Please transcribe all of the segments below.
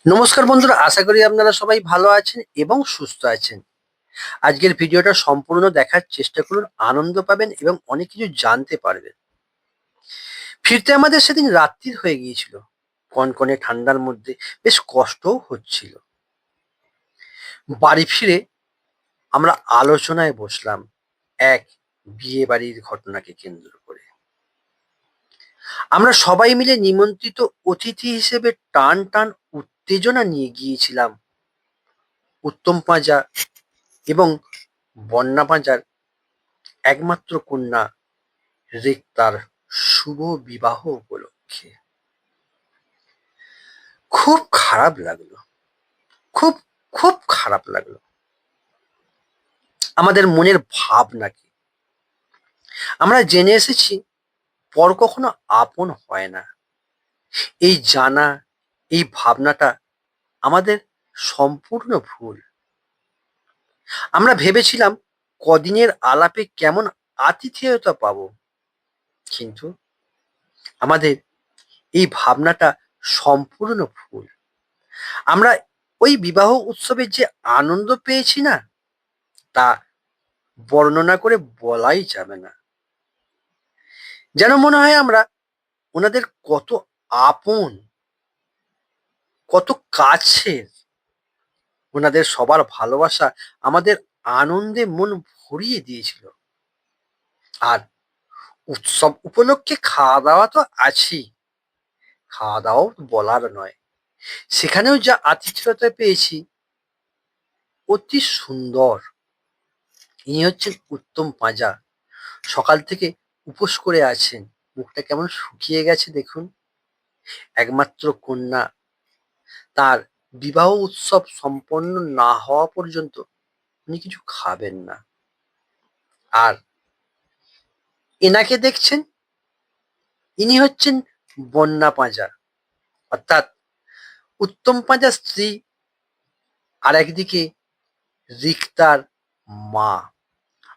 নমস্কার বন্ধুরা, আশা করি আপনারা সবাই ভালো আছেন এবং সুস্থ আছেন। আজকের ভিডিওটা সম্পূর্ণ দেখার চেষ্টা করুন, আনন্দ পাবেন এবং অনেক কিছু জানতে পারবেন। ফিরতে আমাদের সেদিন রাত্রির হয়ে গিয়েছিল। কনকনে ঠান্ডার মধ্যে বেশ কষ্টও হচ্ছিল। বাড়ি ফিরে আমরা আলোচনায় বসলাম এক বিয়ে বাড়ির ঘটনাকে কেন্দ্র করে। আমরা সবাই মিলে নিমন্ত্রিত অতিথি হিসেবে টান টান উত্তেজনা নিয়ে গিয়েছিলাম উত্তম পাঁজা এবং বন্যা পাঁজার একমাত্র কন্যা রিক্তার শুভ বিবাহ উপলক্ষে। খুব খারাপ লাগলো, খুব খুব খারাপ লাগলো আমাদের মনের ভাবনাকে। আমরা জেনে এসেছি পর কখনো আপন হয় না। এই জানা, এই ভাবনাটা আমাদের সম্পূর্ণ ভুল। আমরা ভেবেছিলাম কদিনের আলাপে কেমন আতিথেয়তা পাবো, কিন্তু আমাদের এই ভাবনাটা সম্পূর্ণ ভুল। আমরা ওই বিবাহ উৎসবে যে আনন্দ পেয়েছি না, তা বর্ণনা করে বলাই যাবে না। যেন মনে হয় আমরা ওনাদের কত আপন, কত কাছের। ওনাদের সবার ভালোবাসা আমাদের আনন্দে মন ভরিয়ে দিয়েছিল। আর উৎসব উপলক্ষে খাওয়া দাওয়া তো আছেই। খাওয়া দাওয়াও বলার নয়, সেখানেও যা আতিথেয়তা পেয়েছি অতি সুন্দর। ইনি হচ্ছেন উত্তম পাঁজা। সকাল থেকে উপোস করে আছেন, মুখটা কেমন শুকিয়ে গেছে দেখুন। একমাত্র কন্যা, তার বিবাহ উৎসব সম্পন্ন না হওয়া পর্যন্ত উনি কিছু খাবেন না। আর এনাকে দেখছেন, ইনি হচ্ছেন বন্যা পাঁজা, অর্থাৎ উত্তম পাঁজার স্ত্রী। আর একদিকে রিক্তার মা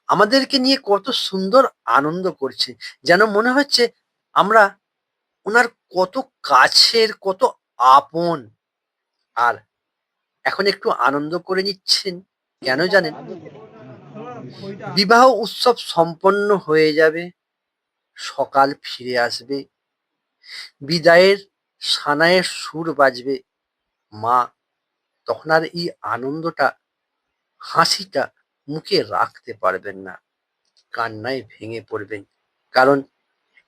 আমাদেরকে নিয়ে কত সুন্দর আনন্দ করছে। যেন মনে হচ্ছে আমরা ওনার কত কাছের, কত আপন। আর এখন একটু আনন্দ করে নিচ্ছেন, কেন জানেন? বিবাহ উৎসব সম্পন্ন হয়ে যাবে, সকাল ফিরে আসবে, বিদায়ের সানাইয়ের সুর বাজবে। মা তখন আর এই আনন্দটা, হাসিটা মুখে রাখতে পারবেন না, কান্নায় ভেঙে পড়বেন। কারণ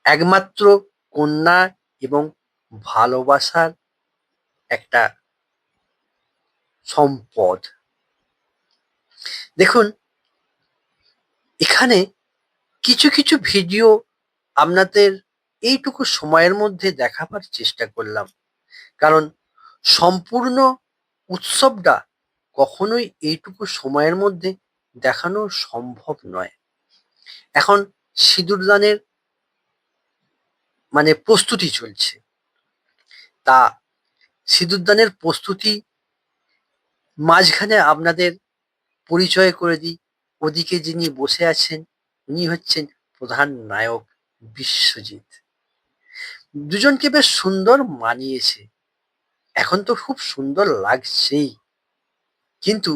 একমাত্র কন্যা এবং ভালোবাসার একটা সম্পদ। দেখুন, এখানে কিছু কিছু ভিডিও আপনাদের এইটুকু সময়ের মধ্যে দেখাবার চেষ্টা করলাম। কারণ সম্পূর্ণ উৎসবটা কখনোই এইটুকু সময়ের মধ্যে দেখানো সম্ভব নয়। এখন সিঁদুরদানের প্রস্তুতি চলছে। তা সিঁদুরদানের প্রস্তুতি মাঝখানে আপনাদের পরিচয় করে দিই। ওদিকে যিনি বসে আছেন, উনি হচ্ছেন প্রধান নায়ক বিশ্বজিৎ। দুজনকে বেশ সুন্দর মানিয়েছে, এখন তো খুব সুন্দর লাগছেই। কিন্তু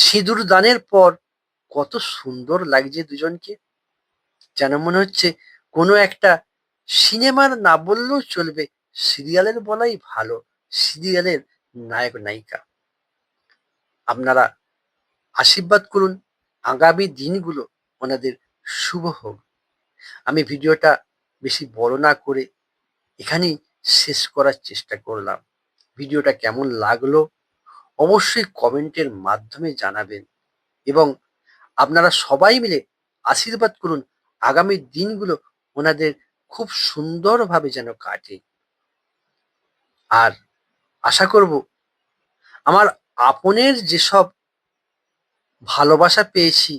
সিঁদুর দানের পর কত সুন্দর লাগছে দুজনকে। যেন মনে হচ্ছে কোনো একটা সিনেমার না বললেও চলবে, সিরিয়ালের বলাই ভালো, সিরিয়ালের নায়ক নায়িকা। আপনারা আশীর্বাদ করুন, আগামী দিনগুলো ওনাদের শুভ হোক। আমি ভিডিওটা বেশি বড় না করে এখানেই শেষ করার চেষ্টা করলাম। ভিডিওটা কেমন লাগলো অবশ্যই কমেন্টের মাধ্যমে জানাবেন, এবং আপনারা সবাই মিলে আশীর্বাদ করুন আগামী দিনগুলো ওনাদের খুব সুন্দরভাবে যেন কাটে। আর আশা করব আমার আপনের যেসব ভালোবাসা পেয়েছি,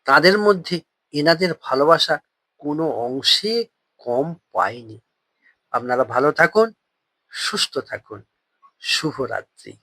তাদের মধ্যে এনাদের ভালোবাসা কোনো অংশে কম পায়নি। আপনারা ভালো থাকুন, সুস্থ থাকুন। শুভরাত্রি।